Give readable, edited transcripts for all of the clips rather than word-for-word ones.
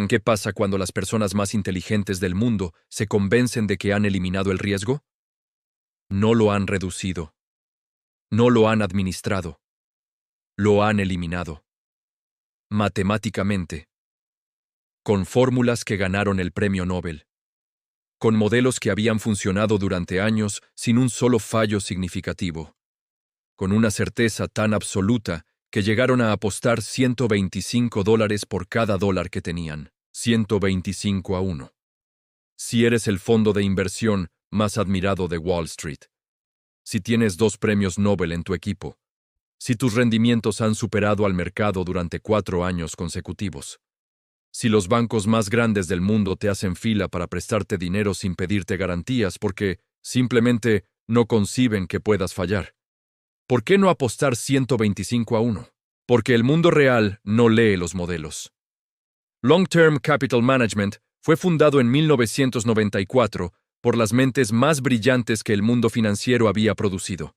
¿Qué pasa cuando las personas más inteligentes del mundo se convencen de que han eliminado el riesgo? No lo han reducido, no lo han administrado, lo han eliminado. Matemáticamente, con fórmulas que ganaron el premio Nobel, con modelos que habían funcionado durante años sin un solo fallo significativo, con una certeza tan absoluta que llegaron a apostar $125 por cada dólar que tenían, 125-1. Si eres el fondo de inversión más admirado de Wall Street, si tienes 2 premios Nobel en tu equipo, si tus rendimientos han superado al mercado durante 4 años consecutivos, si los bancos más grandes del mundo te hacen fila para prestarte dinero sin pedirte garantías porque simplemente no conciben que puedas fallar, ¿por qué no apostar 125-1? Porque el mundo real no lee los modelos. Long Term Capital Management fue fundado en 1994 por las mentes más brillantes que el mundo financiero había producido.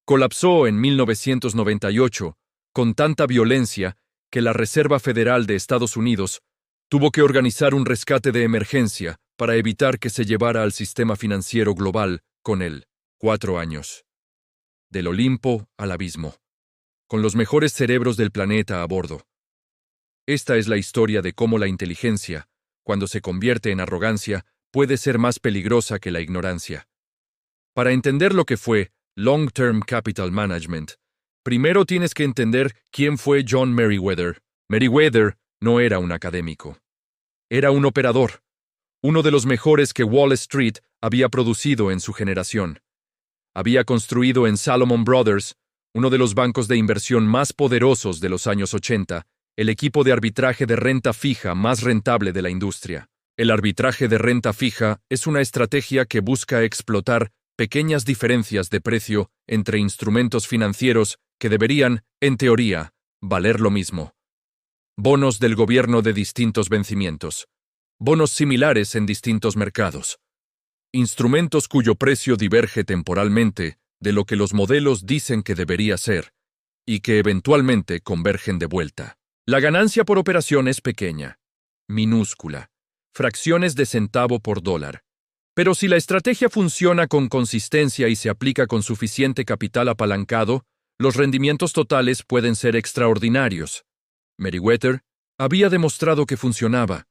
Colapsó en 1998 con tanta violencia que la Reserva Federal de Estados Unidos tuvo que organizar un rescate de emergencia para evitar que se llevara al sistema financiero global con él. 4 años. Del Olimpo al abismo. Con los mejores cerebros del planeta a bordo. Esta es la historia de cómo la inteligencia, cuando se convierte en arrogancia, puede ser más peligrosa que la ignorancia. Para entender lo que fue Long Term Capital Management, primero tienes que entender quién fue John Meriwether. Meriwether no era un académico. Era un operador, uno de los mejores que Wall Street había producido en su generación. Había construido en Salomon Brothers, uno de los bancos de inversión más poderosos de los años 80, el equipo de arbitraje de renta fija más rentable de la industria. El arbitraje de renta fija es una estrategia que busca explotar pequeñas diferencias de precio entre instrumentos financieros que deberían, en teoría, valer lo mismo. Bonos del gobierno de distintos vencimientos. Bonos similares en distintos mercados. Instrumentos cuyo precio diverge temporalmente de lo que los modelos dicen que debería ser, y que eventualmente convergen de vuelta. La ganancia por operación es pequeña, minúscula, fracciones de centavo por dólar. Pero si la estrategia funciona con consistencia y se aplica con suficiente capital apalancado, los rendimientos totales pueden ser extraordinarios. Meriwether había demostrado que funcionaba.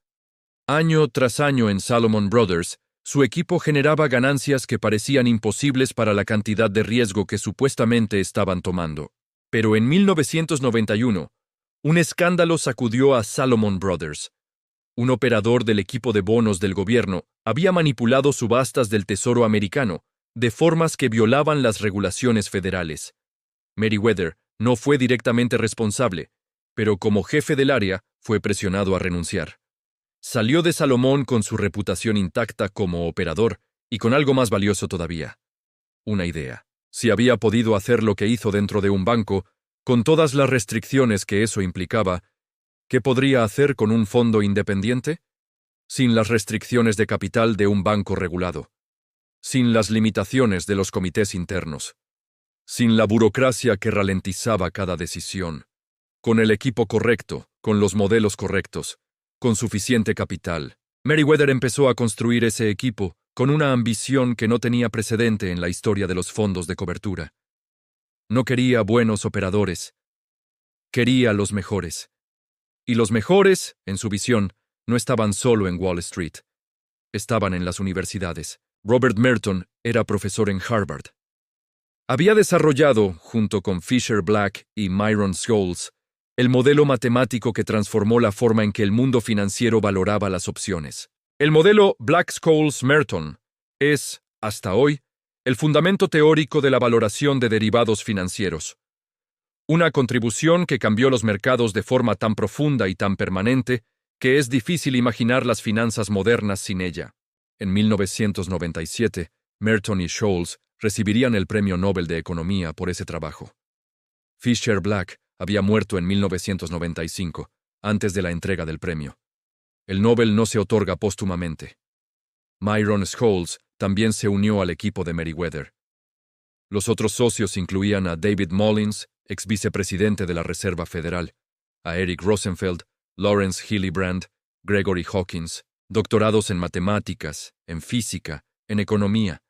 Año tras año en Salomon Brothers, su equipo generaba ganancias que parecían imposibles para la cantidad de riesgo que supuestamente estaban tomando. Pero en 1991, un escándalo sacudió a Salomon Brothers. Un operador del equipo de bonos del gobierno había manipulado subastas del Tesoro americano de formas que violaban las regulaciones federales. Meriwether no fue directamente responsable, pero como jefe del área fue presionado a renunciar. Salió de Salomón con su reputación intacta como operador y con algo más valioso todavía. Una idea. Si había podido hacer lo que hizo dentro de un banco, con todas las restricciones que eso implicaba, ¿qué podría hacer con un fondo independiente? Sin las restricciones de capital de un banco regulado. Sin las limitaciones de los comités internos. Sin la burocracia que ralentizaba cada decisión. Con el equipo correcto, con los modelos correctos, con suficiente capital. Meriwether empezó a construir ese equipo con una ambición que no tenía precedente en la historia de los fondos de cobertura. No quería buenos operadores. Quería los mejores. Y los mejores, en su visión, no estaban solo en Wall Street. Estaban en las universidades. Robert Merton era profesor en Harvard. Había desarrollado, junto con Fisher Black y Myron Scholes, el modelo matemático que transformó la forma en que el mundo financiero valoraba las opciones. El modelo Black-Scholes-Merton es, hasta hoy, el fundamento teórico de la valoración de derivados financieros. Una contribución que cambió los mercados de forma tan profunda y tan permanente que es difícil imaginar las finanzas modernas sin ella. En 1997, Merton y Scholes recibirían el Premio Nobel de Economía por ese trabajo. Fisher Black había muerto en 1995, antes de la entrega del premio. El Nobel no se otorga póstumamente. Myron Scholes también se unió al equipo de Meriwether. Los otros socios incluían a David Mullins, ex vicepresidente de la Reserva Federal, a Eric Rosenfeld, Lawrence Hillenbrand, Gregory Hawkins, doctorados en matemáticas, en física, en economía.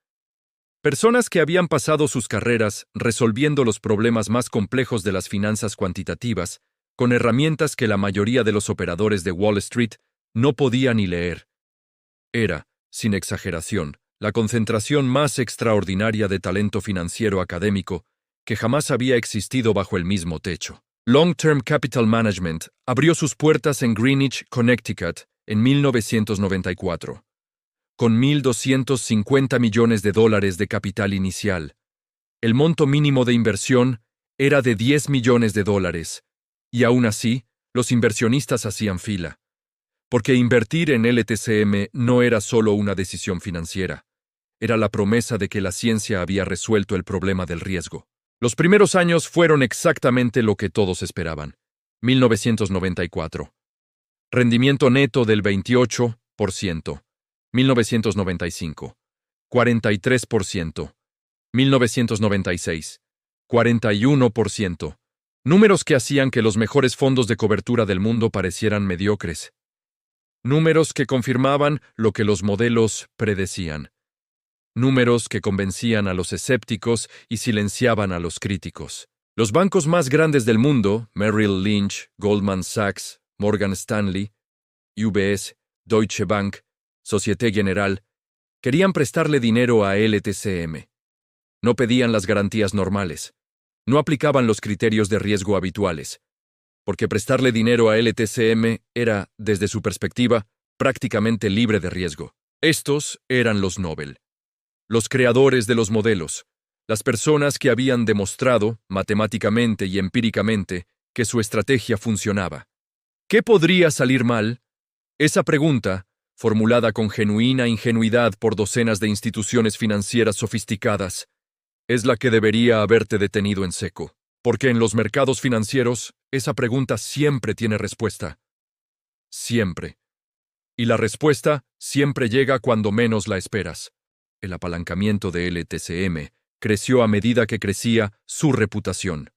Personas que habían pasado sus carreras resolviendo los problemas más complejos de las finanzas cuantitativas con herramientas que la mayoría de los operadores de Wall Street no podían ni leer. Era, sin exageración, la concentración más extraordinaria de talento financiero académico que jamás había existido bajo el mismo techo. Long Term Capital Management abrió sus puertas en Greenwich, Connecticut, en 1994, con $1.250 millones de capital inicial. El monto mínimo de inversión era de $10 millones, y aún así, los inversionistas hacían fila. Porque invertir en LTCM no era solo una decisión financiera, era la promesa de que la ciencia había resuelto el problema del riesgo. Los primeros años fueron exactamente lo que todos esperaban. 1994. Rendimiento neto del 28%. 1995. 43%. 1996. 41%. Números que hacían que los mejores fondos de cobertura del mundo parecieran mediocres. Números que confirmaban lo que los modelos predecían. Números que convencían a los escépticos y silenciaban a los críticos. Los bancos más grandes del mundo, Merrill Lynch, Goldman Sachs, Morgan Stanley, UBS, Deutsche Bank, Société Générale, querían prestarle dinero a LTCM. No pedían las garantías normales. No aplicaban los criterios de riesgo habituales. Porque prestarle dinero a LTCM era, desde su perspectiva, prácticamente libre de riesgo. Estos eran los Nobel. Los creadores de los modelos, las personas que habían demostrado, matemáticamente y empíricamente, que su estrategia funcionaba. ¿Qué podría salir mal? Esa pregunta, formulada con genuina ingenuidad por docenas de instituciones financieras sofisticadas, es la que debería haberte detenido en seco. Porque en los mercados financieros, esa pregunta siempre tiene respuesta. Siempre. Y la respuesta siempre llega cuando menos la esperas. El apalancamiento de LTCM creció a medida que crecía su reputación.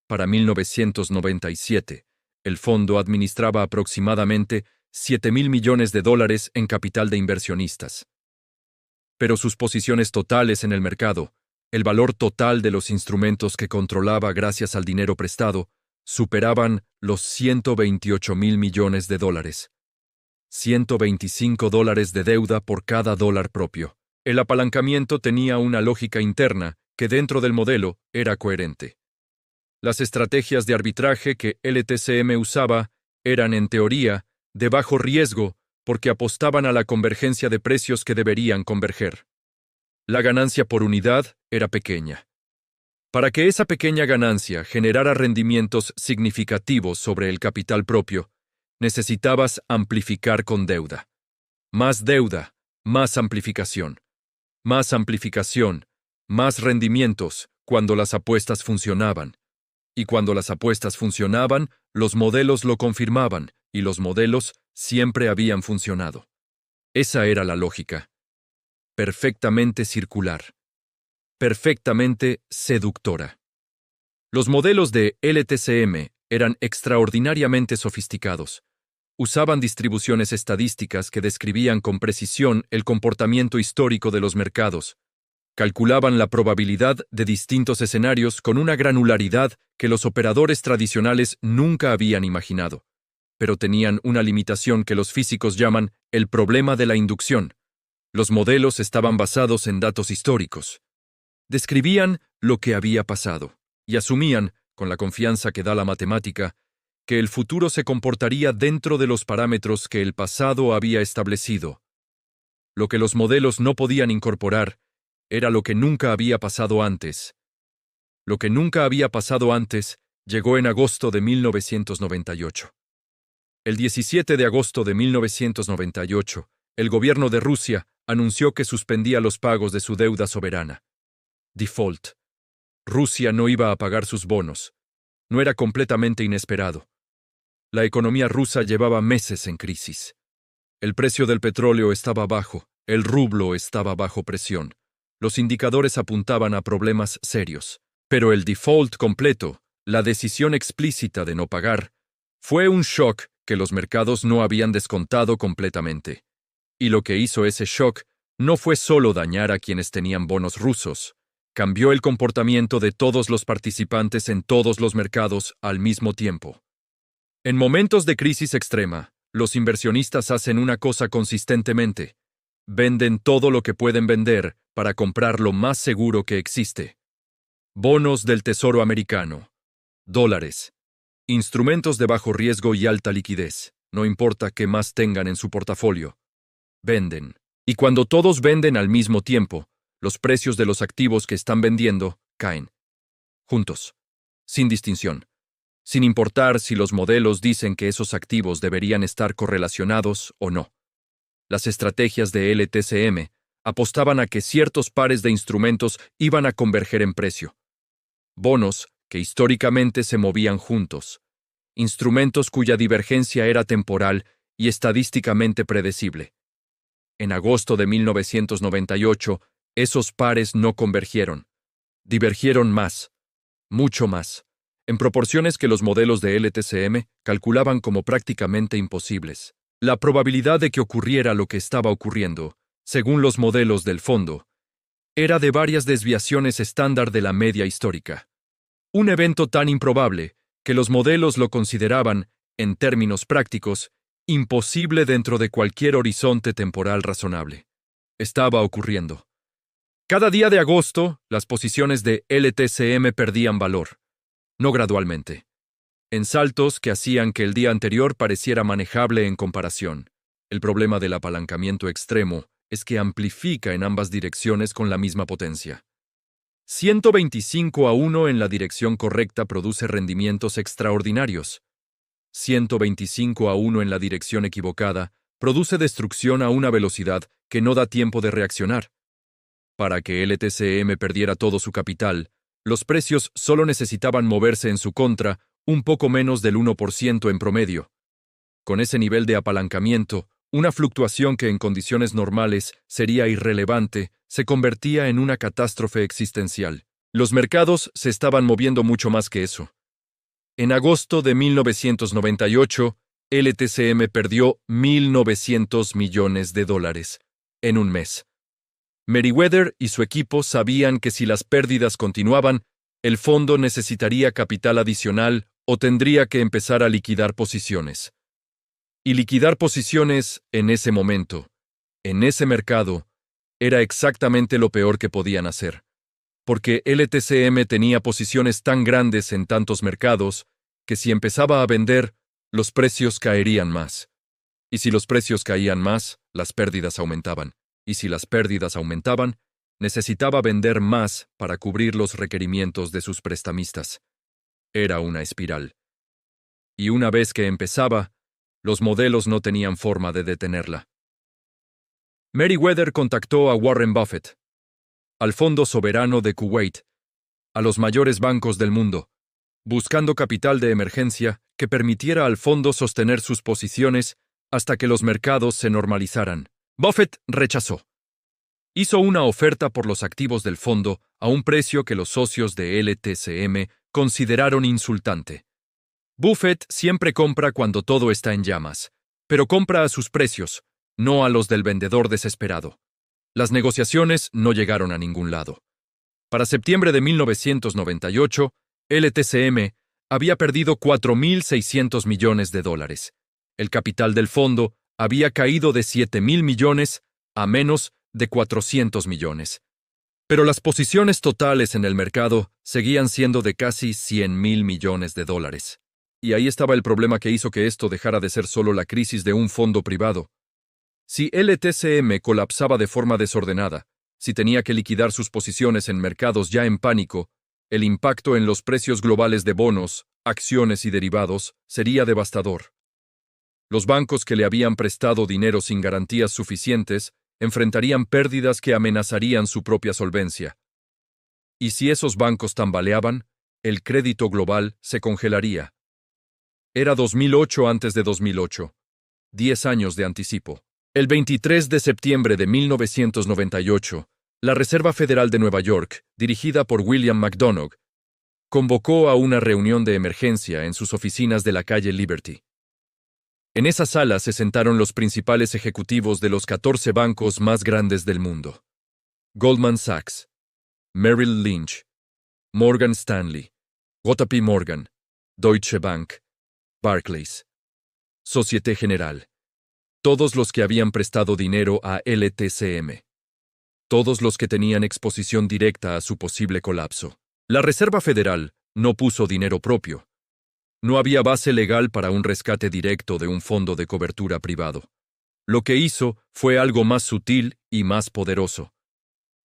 Para 1997, el fondo administraba aproximadamente $7.000 millones en capital de inversionistas. Pero sus posiciones totales en el mercado, el valor total de los instrumentos que controlaba gracias al dinero prestado, superaban los $128.000 millones. $125 de deuda por cada dólar propio. El apalancamiento tenía una lógica interna que dentro del modelo era coherente. Las estrategias de arbitraje que LTCM usaba eran, en teoría, de bajo riesgo porque apostaban a la convergencia de precios que deberían converger. La ganancia por unidad era pequeña. Para que esa pequeña ganancia generara rendimientos significativos sobre el capital propio, necesitabas amplificar con deuda. Más deuda, más amplificación. Más amplificación, más rendimientos cuando las apuestas funcionaban. Y cuando las apuestas funcionaban, los modelos lo confirmaban, y los modelos siempre habían funcionado. Esa era la lógica. Perfectamente circular. Perfectamente seductora. Los modelos de LTCM eran extraordinariamente sofisticados. Usaban distribuciones estadísticas que describían con precisión el comportamiento histórico de los mercados. Calculaban la probabilidad de distintos escenarios con una granularidad que los operadores tradicionales nunca habían imaginado. Pero tenían una limitación que los físicos llaman el problema de la inducción. Los modelos estaban basados en datos históricos. Describían lo que había pasado y asumían, con la confianza que da la matemática, que el futuro se comportaría dentro de los parámetros que el pasado había establecido. Lo que los modelos no podían incorporar era lo que nunca había pasado antes. Lo que nunca había pasado antes llegó en agosto de 1998. El 17 de agosto de 1998, el gobierno de Rusia anunció que suspendía los pagos de su deuda soberana. Default. Rusia no iba a pagar sus bonos. No era completamente inesperado. La economía rusa llevaba meses en crisis. El precio del petróleo estaba bajo, el rublo estaba bajo presión. Los indicadores apuntaban a problemas serios. Pero el default completo, la decisión explícita de no pagar, fue un shock que los mercados no habían descontado completamente. Y lo que hizo ese shock no fue solo dañar a quienes tenían bonos rusos, cambió el comportamiento de todos los participantes en todos los mercados al mismo tiempo. En momentos de crisis extrema, los inversionistas hacen una cosa consistentemente: venden todo lo que pueden vender para comprar lo más seguro que existe. Bonos del Tesoro americano, dólares, instrumentos de bajo riesgo y alta liquidez, no importa qué más tengan en su portafolio. Venden. Y cuando todos venden al mismo tiempo, los precios de los activos que están vendiendo caen. Juntos. Sin distinción. Sin importar si los modelos dicen que esos activos deberían estar correlacionados o no. Las estrategias de LTCM apostaban a que ciertos pares de instrumentos iban a converger en precio. Bonos que históricamente se movían juntos. Instrumentos cuya divergencia era temporal y estadísticamente predecible. En agosto de 1998, esos pares no convergieron. Divergieron más, mucho más, en proporciones que los modelos de LTCM calculaban como prácticamente imposibles. La probabilidad de que ocurriera lo que estaba ocurriendo, según los modelos del fondo, era de varias desviaciones estándar de la media histórica. Un evento tan improbable que los modelos lo consideraban, en términos prácticos, imposible dentro de cualquier horizonte temporal razonable. Estaba ocurriendo. Cada día de agosto, las posiciones de LTCM perdían valor, no gradualmente, en saltos que hacían que el día anterior pareciera manejable en comparación. El problema del apalancamiento extremo es que amplifica en ambas direcciones con la misma potencia. 125-1 en la dirección correcta produce rendimientos extraordinarios. 125-1 en la dirección equivocada produce destrucción a una velocidad que no da tiempo de reaccionar. Para que LTCM perdiera todo su capital, los precios solo necesitaban moverse en su contra un poco menos del 1% en promedio. Con ese nivel de apalancamiento, una fluctuación que en condiciones normales sería irrelevante se convertía en una catástrofe existencial. Los mercados se estaban moviendo mucho más que eso. En agosto de 1998, LTCM perdió $1.900 millones en un mes. Meriwether y su equipo sabían que si las pérdidas continuaban, el fondo necesitaría capital adicional o tendría que empezar a liquidar posiciones. Y liquidar posiciones en ese momento, en ese mercado, era exactamente lo peor que podían hacer. Porque LTCM tenía posiciones tan grandes en tantos mercados que si empezaba a vender, los precios caerían más. Y si los precios caían más, las pérdidas aumentaban. Y si las pérdidas aumentaban, necesitaba vender más para cubrir los requerimientos de sus prestamistas. Era una espiral. Y una vez que empezaba, los modelos no tenían forma de detenerla. Meriwether contactó a Warren Buffett, al Fondo Soberano de Kuwait, a los mayores bancos del mundo, buscando capital de emergencia que permitiera al fondo sostener sus posiciones hasta que los mercados se normalizaran. Buffett rechazó. Hizo una oferta por los activos del fondo a un precio que los socios de LTCM consideraron insultante. Buffett siempre compra cuando todo está en llamas, pero compra a sus precios, no a los del vendedor desesperado. Las negociaciones no llegaron a ningún lado. Para septiembre de 1998, LTCM había perdido $4.600 millones. El capital del fondo había caído de $7.000 millones a menos de $400 millones. Pero las posiciones totales en el mercado seguían siendo de casi $100.000 millones. Y ahí estaba el problema que hizo que esto dejara de ser solo la crisis de un fondo privado. Si LTCM colapsaba de forma desordenada, si tenía que liquidar sus posiciones en mercados ya en pánico, el impacto en los precios globales de bonos, acciones y derivados sería devastador. Los bancos que le habían prestado dinero sin garantías suficientes enfrentarían pérdidas que amenazarían su propia solvencia. Y si esos bancos tambaleaban, el crédito global se congelaría. Era 2008 antes de 2008. 10 años de anticipo. El 23 de septiembre de 1998, la Reserva Federal de Nueva York, dirigida por William McDonough, convocó a una reunión de emergencia en sus oficinas de la calle Liberty. En esa sala se sentaron los principales ejecutivos de los 14 bancos más grandes del mundo. Goldman Sachs, Merrill Lynch, Morgan Stanley, JP Morgan, Deutsche Bank, Barclays, Société Générale. Todos los que habían prestado dinero a LTCM. Todos los que tenían exposición directa a su posible colapso. La Reserva Federal no puso dinero propio. No había base legal para un rescate directo de un fondo de cobertura privado. Lo que hizo fue algo más sutil y más poderoso.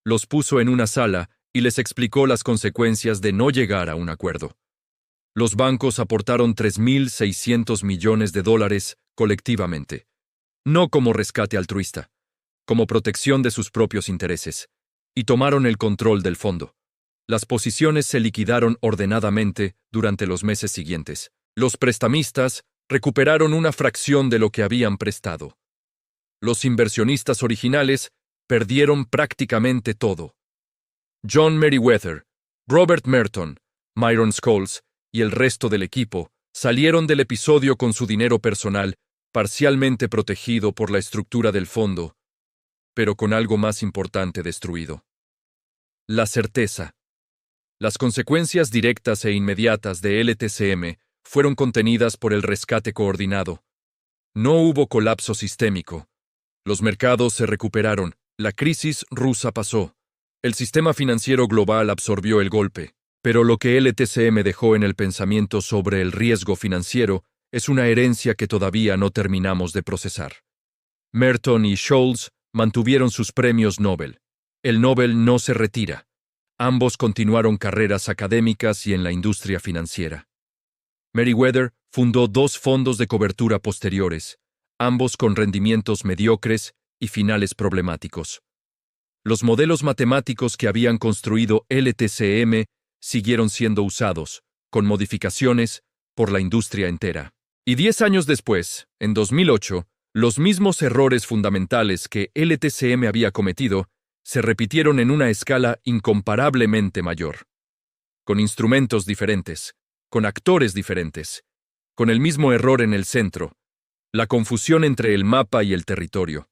Los puso en una sala y les explicó las consecuencias de no llegar a un acuerdo. Los bancos aportaron $3.600 millones colectivamente. No como rescate altruista, como protección de sus propios intereses, y tomaron el control del fondo. Las posiciones se liquidaron ordenadamente durante los meses siguientes. Los prestamistas recuperaron una fracción de lo que habían prestado. Los inversionistas originales perdieron prácticamente todo. John Meriwether, Robert Merton, Myron Scholes y el resto del equipo salieron del episodio con su dinero personal parcialmente protegido por la estructura del fondo, pero con algo más importante destruido. La certeza. Las consecuencias directas e inmediatas de LTCM fueron contenidas por el rescate coordinado. No hubo colapso sistémico. Los mercados se recuperaron, la crisis rusa pasó, el sistema financiero global absorbió el golpe, pero lo que LTCM dejó en el pensamiento sobre el riesgo financiero es una herencia que todavía no terminamos de procesar. Merton y Scholes mantuvieron sus premios Nobel. El Nobel no se retira. Ambos continuaron carreras académicas y en la industria financiera. Meriwether fundó 2 fondos de cobertura posteriores, ambos con rendimientos mediocres y finales problemáticos. Los modelos matemáticos que habían construido LTCM siguieron siendo usados, con modificaciones, por la industria entera. Y 10 años después, en 2008, los mismos errores fundamentales que LTCM había cometido se repitieron en una escala incomparablemente mayor. Con instrumentos diferentes, con actores diferentes, con el mismo error en el centro, la confusión entre el mapa y el territorio.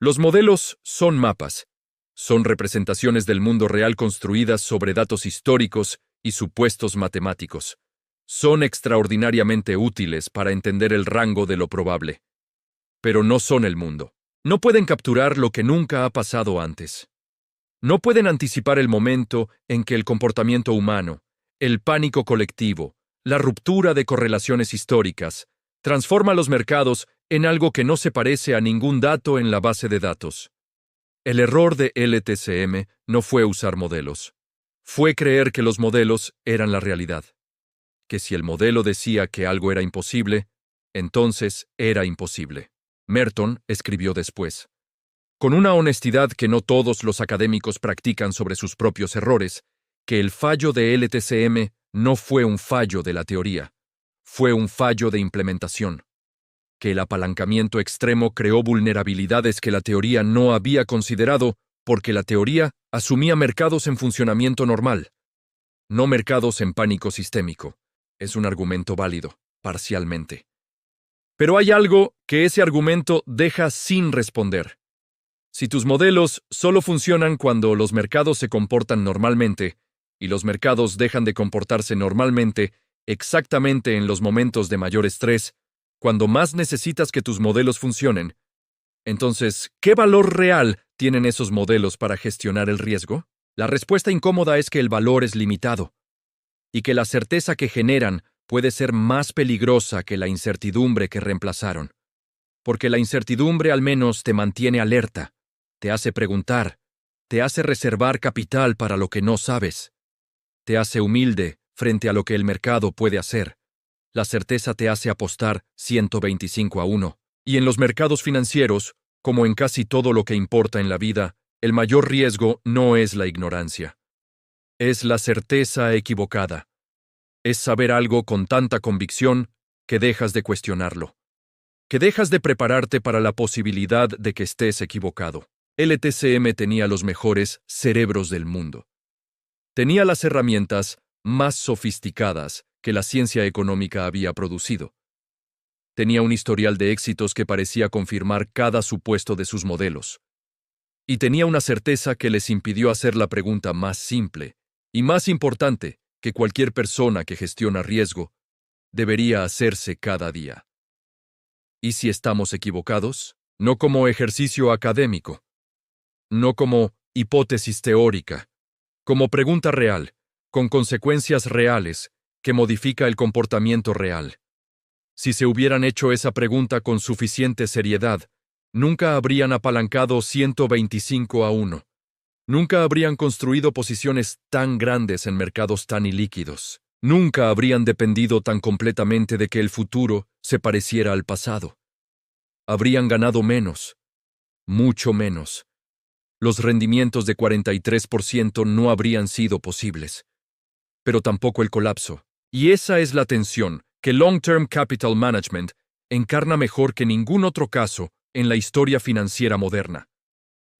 Los modelos son mapas, son representaciones del mundo real construidas sobre datos históricos y supuestos matemáticos. Son extraordinariamente útiles para entender el rango de lo probable. Pero no son el mundo. No pueden capturar lo que nunca ha pasado antes. No pueden anticipar el momento en que el comportamiento humano, el pánico colectivo, la ruptura de correlaciones históricas, transforma los mercados en algo que no se parece a ningún dato en la base de datos. El error de LTCM no fue usar modelos. Fue creer que los modelos eran la realidad. Que si el modelo decía que algo era imposible, entonces era imposible. Merton escribió después. Con una honestidad que no todos los académicos practican sobre sus propios errores, que el fallo de LTCM no fue un fallo de la teoría, fue un fallo de implementación. Que el apalancamiento extremo creó vulnerabilidades que la teoría no había considerado porque la teoría asumía mercados en funcionamiento normal, no mercados en pánico sistémico. Es un argumento válido, parcialmente. Pero hay algo que ese argumento deja sin responder. Si tus modelos solo funcionan cuando los mercados se comportan normalmente, y los mercados dejan de comportarse normalmente exactamente en los momentos de mayor estrés, cuando más necesitas que tus modelos funcionen, entonces, ¿qué valor real tienen esos modelos para gestionar el riesgo? La respuesta incómoda es que el valor es limitado, y que la certeza que generan puede ser más peligrosa que la incertidumbre que reemplazaron. Porque la incertidumbre al menos te mantiene alerta, te hace preguntar, te hace reservar capital para lo que no sabes, te hace humilde frente a lo que el mercado puede hacer. La certeza te hace apostar 125-1. Y en los mercados financieros, como en casi todo lo que importa en la vida, el mayor riesgo no es la ignorancia. Es la certeza equivocada. Es saber algo con tanta convicción que dejas de cuestionarlo. Que dejas de prepararte para la posibilidad de que estés equivocado. LTCM tenía los mejores cerebros del mundo. Tenía las herramientas más sofisticadas que la ciencia económica había producido. Tenía un historial de éxitos que parecía confirmar cada supuesto de sus modelos. Y tenía una certeza que les impidió hacer la pregunta más simple y más importante que cualquier persona que gestiona riesgo debería hacerse cada día. ¿Y si estamos equivocados? No como ejercicio académico, no como hipótesis teórica, como pregunta real, con consecuencias reales, que modifica el comportamiento real. Si se hubieran hecho esa pregunta con suficiente seriedad, nunca habrían apalancado 125-1. Nunca habrían construido posiciones tan grandes en mercados tan ilíquidos. Nunca habrían dependido tan completamente de que el futuro se pareciera al pasado. Habrían ganado menos, mucho menos. Los rendimientos de 43% no habrían sido posibles. Pero tampoco el colapso. Y esa es la tensión que Long-Term Capital Management encarna mejor que ningún otro caso en la historia financiera moderna.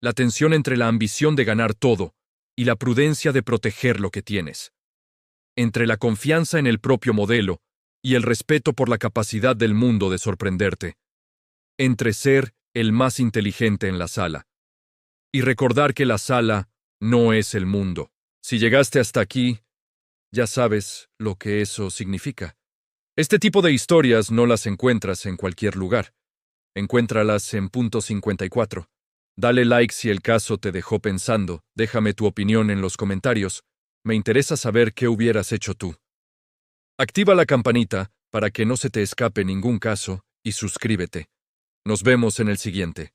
La tensión entre la ambición de ganar todo y la prudencia de proteger lo que tienes. Entre la confianza en el propio modelo y el respeto por la capacidad del mundo de sorprenderte. Entre ser el más inteligente en la sala y recordar que la sala no es el mundo. Si llegaste hasta aquí, ya sabes lo que eso significa. Este tipo de historias no las encuentras en cualquier lugar. Encuéntralas en Punto 54. Dale like si el caso te dejó pensando, déjame tu opinión en los comentarios. Me interesa saber qué hubieras hecho tú. Activa la campanita para que no se te escape ningún caso y suscríbete. Nos vemos en el siguiente.